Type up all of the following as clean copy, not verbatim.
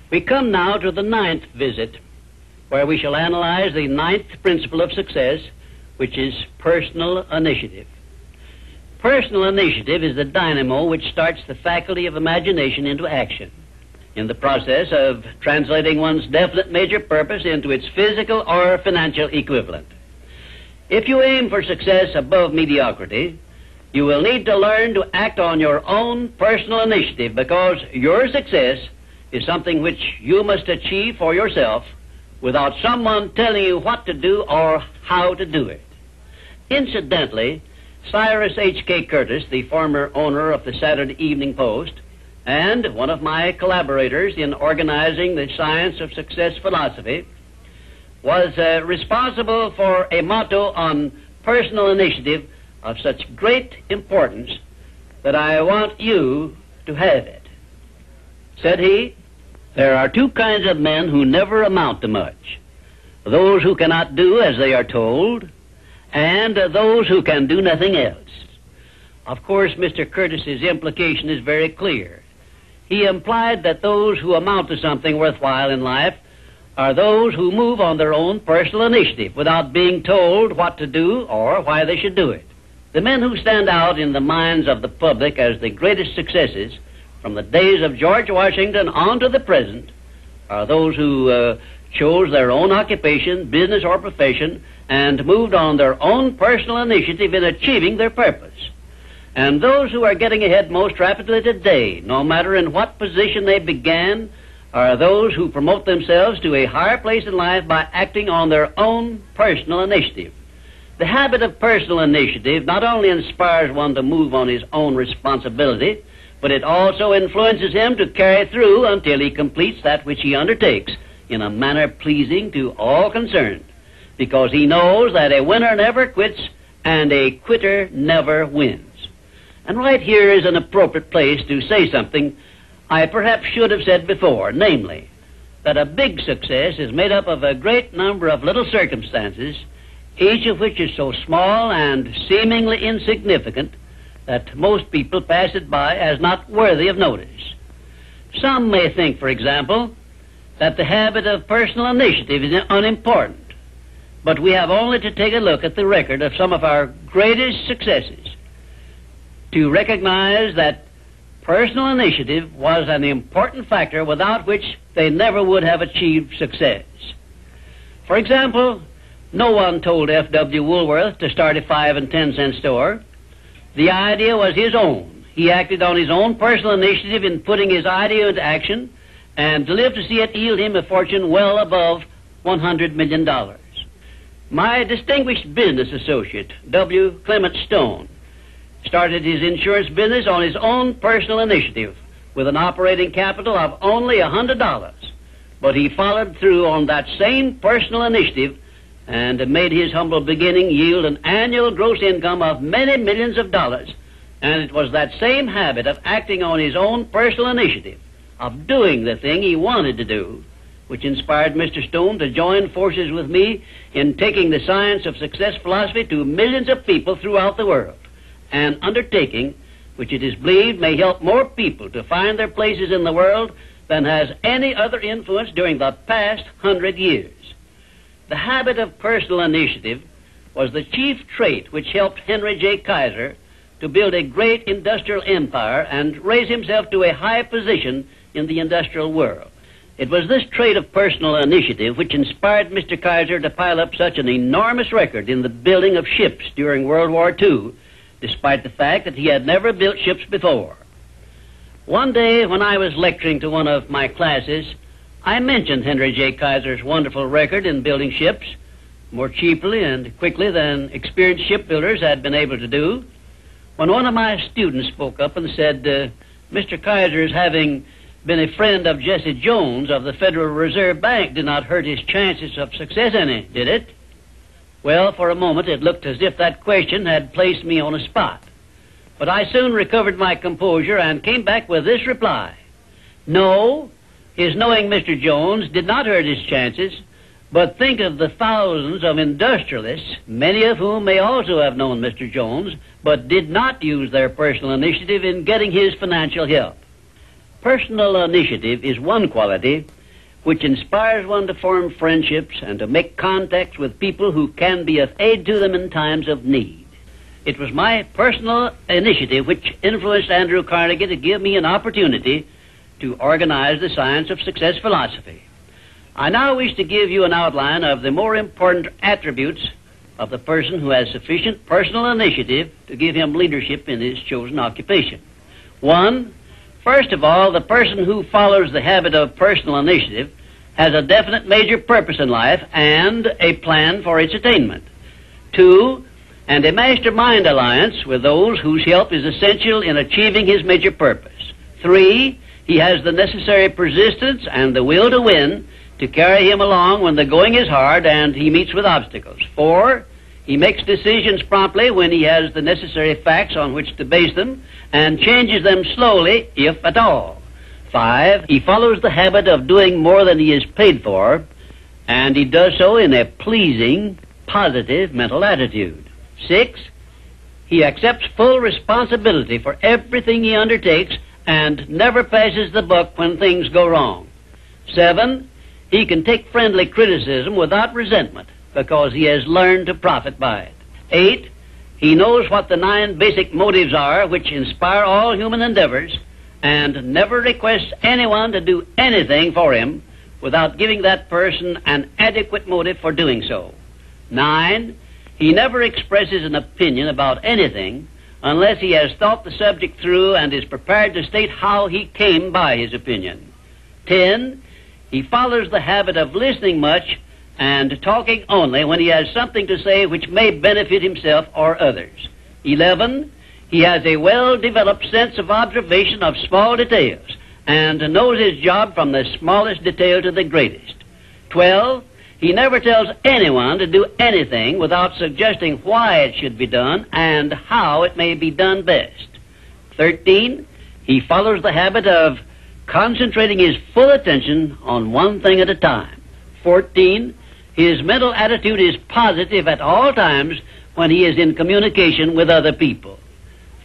We come now to the 9th visit, where we shall analyze the 9th principle of success, which is personal initiative. Personal initiative is the dynamo which starts the faculty of imagination into action, in the process of translating one's definite major purpose into its physical or financial equivalent. If you aim for success above mediocrity, you will need to learn to act on your own personal initiative, because your success is something which you must achieve for yourself without someone telling you what to do or how to do it. Incidentally, Cyrus H.K. Curtis, the former owner of the Saturday Evening Post, and one of my collaborators in organizing the Science of Success philosophy, was responsible for a motto on personal initiative of such great importance that I want you to have it. Said he, "There are two kinds of men who never amount to much: those who cannot do as they are told, and those who can do nothing else." Of course, Mr. Curtis's implication is very clear. He implied that those who amount to something worthwhile in life are those who move on their own personal initiative without being told what to do or why they should do it. The men who stand out in the minds of the public as the greatest successes from the days of George Washington on to the present are those who chose their own occupation, business, or profession, and moved on their own personal initiative in achieving their purpose. And those who are getting ahead most rapidly today, no matter in what position they began, are those who promote themselves to a higher place in life by acting on their own personal initiative. The habit of personal initiative not only inspires one to move on his own responsibility, but it also influences him to carry through until he completes that which he undertakes in a manner pleasing to all concerned, because he knows that a winner never quits and a quitter never wins. And right here is an appropriate place to say something I perhaps should have said before, namely, that a big success is made up of a great number of little circumstances, each of which is so small and seemingly insignificant that most people pass it by as not worthy of notice. Some may think, for example, that the habit of personal initiative is unimportant, but we have only to take a look at the record of some of our greatest successes to recognize that personal initiative was an important factor without which they never would have achieved success. For example, no one told F.W. Woolworth to start a 5 and 10 cent store. The idea was his own. He acted on his own personal initiative in putting his idea into action, and lived to see it yield him a fortune well above $100 million. My distinguished business associate, W. Clement Stone, started his insurance business on his own personal initiative with an operating capital of only $100. But he followed through on that same personal initiative and made his humble beginning yield an annual gross income of many millions of dollars. And it was that same habit of acting on his own personal initiative, of doing the thing he wanted to do, which inspired Mr. Stone to join forces with me in taking the Science of Success philosophy to millions of people throughout the world, an undertaking which it is believed may help more people to find their places in the world than has any other influence during the past 100 years. The habit of personal initiative was the chief trait which helped Henry J. Kaiser to build a great industrial empire and raise himself to a high position in the industrial world. It was this trait of personal initiative which inspired Mr. Kaiser to pile up such an enormous record in the building of ships during World War II, despite the fact that he had never built ships before. One day when I was lecturing to one of my classes, I mentioned Henry J. Kaiser's wonderful record in building ships more cheaply and quickly than experienced shipbuilders had been able to do, when one of my students spoke up and said, Mr. Kaiser's having been a friend of Jesse Jones of the Federal Reserve Bank did not hurt his chances of success any, did it? Well, for a moment it looked as if that question had placed me on a spot. But I soon recovered my composure and came back with this reply: no, his knowing Mr. Jones did not hurt his chances, but think of the thousands of industrialists, many of whom may also have known Mr. Jones, but did not use their personal initiative in getting his financial help. Personal initiative is one quality which inspires one to form friendships and to make contacts with people who can be of aid to them in times of need. It was my personal initiative which influenced Andrew Carnegie to give me an opportunity to organize the Science of Success philosophy. I now wish to give you an outline of the more important attributes of the person who has sufficient personal initiative to give him leadership in his chosen occupation. 1. First of all, the person who follows the habit of personal initiative has a definite major purpose in life and a plan for its attainment. 2. And a mastermind alliance with those whose help is essential in achieving his major purpose. 3. He has the necessary persistence and the will to win to carry him along when the going is hard and he meets with obstacles. 4. He makes decisions promptly when he has the necessary facts on which to base them and changes them slowly, if at all. 5. He follows the habit of doing more than he is paid for, and he does so in a pleasing, positive mental attitude. 6. He accepts full responsibility for everything he undertakes and never passes the buck when things go wrong. 7. He can take friendly criticism without resentment because he has learned to profit by it. 8. He knows what the 9 basic motives are which inspire all human endeavors and never requests anyone to do anything for him without giving that person an adequate motive for doing so. 9. He never expresses an opinion about anything unless he has thought the subject through and is prepared to state how he came by his opinion. 10. He follows the habit of listening much and talking only when he has something to say which may benefit himself or others. 11. He has a well-developed sense of observation of small details and knows his job from the smallest detail to the greatest. 12. He never tells anyone to do anything without suggesting why it should be done and how it may be done best. 13. He follows the habit of concentrating his full attention on one thing at a time. 14. His mental attitude is positive at all times when he is in communication with other people.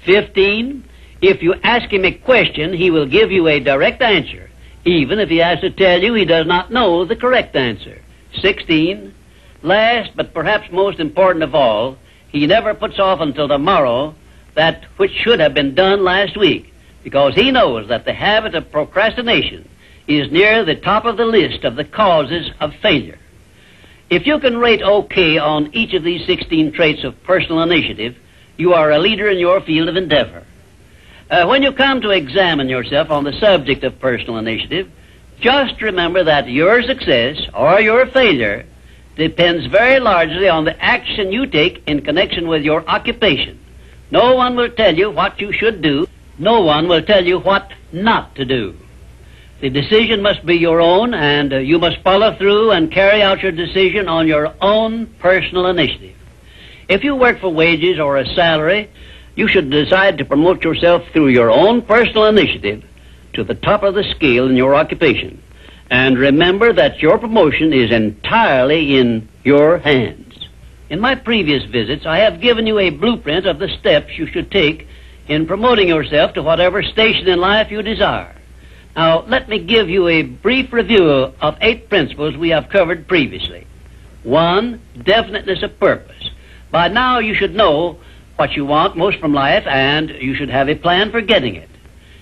15. If you ask him a question, he will give you a direct answer, even if he has to tell you he does not know the correct answer. 16. Last, but perhaps most important of all, he never puts off until tomorrow that which should have been done last week, because he knows that the habit of procrastination is near the top of the list of the causes of failure. If you can rate OK on each of these 16 traits of personal initiative, you are a leader in your field of endeavor. When you come to examine yourself on the subject of personal initiative, just remember that your success or your failure depends very largely on the action you take in connection with your occupation. No one will tell you what you should do. No one will tell you what not to do. The decision must be your own, and you must follow through and carry out your decision on your own personal initiative. If you work for wages or a salary, you should decide to promote yourself through your own personal initiative to the top of the scale in your occupation. And remember that your promotion is entirely in your hands. In my previous visits, I have given you a blueprint of the steps you should take in promoting yourself to whatever station in life you desire. Now, let me give you a brief review of 8 principles we have covered previously. 1. Definiteness of purpose. By now you should know what you want most from life, and you should have a plan for getting it.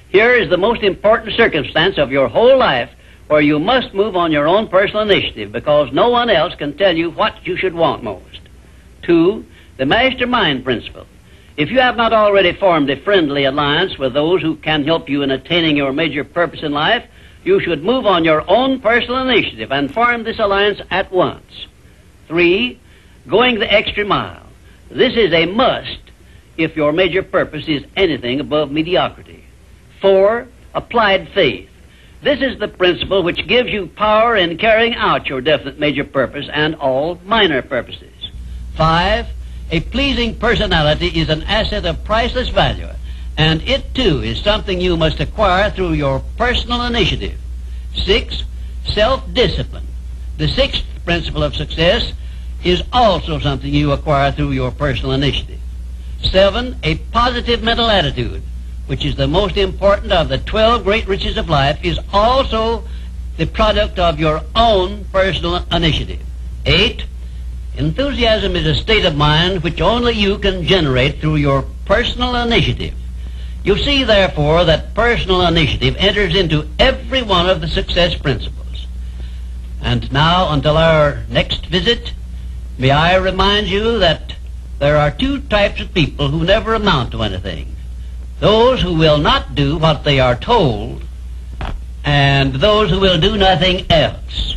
Here is the most important circumstance of your whole life where you must move on your own personal initiative because no one else can tell you what you should want most. 2. The mastermind principle. If you have not already formed a friendly alliance with those who can help you in attaining your major purpose in life, you should move on your own personal initiative and form this alliance at once. 3. Going the extra mile. This is a must if your major purpose is anything above mediocrity. 4. Applied faith. This is the principle which gives you power in carrying out your definite major purpose and all minor purposes. 5. A pleasing personality is an asset of priceless value, and it too is something you must acquire through your personal initiative. 6. Self-discipline. The 6th principle of success is also something you acquire through your personal initiative. 7. A positive mental attitude, which is the most important of the 12 great riches of life, is also the product of your own personal initiative. 8. Enthusiasm is a state of mind which only you can generate through your personal initiative. You see, therefore, that personal initiative enters into every one of the success principles. And now, until our next visit, may I remind you that there are two types of people who never amount to anything. Those who will not do what they are told, and those who will do nothing else.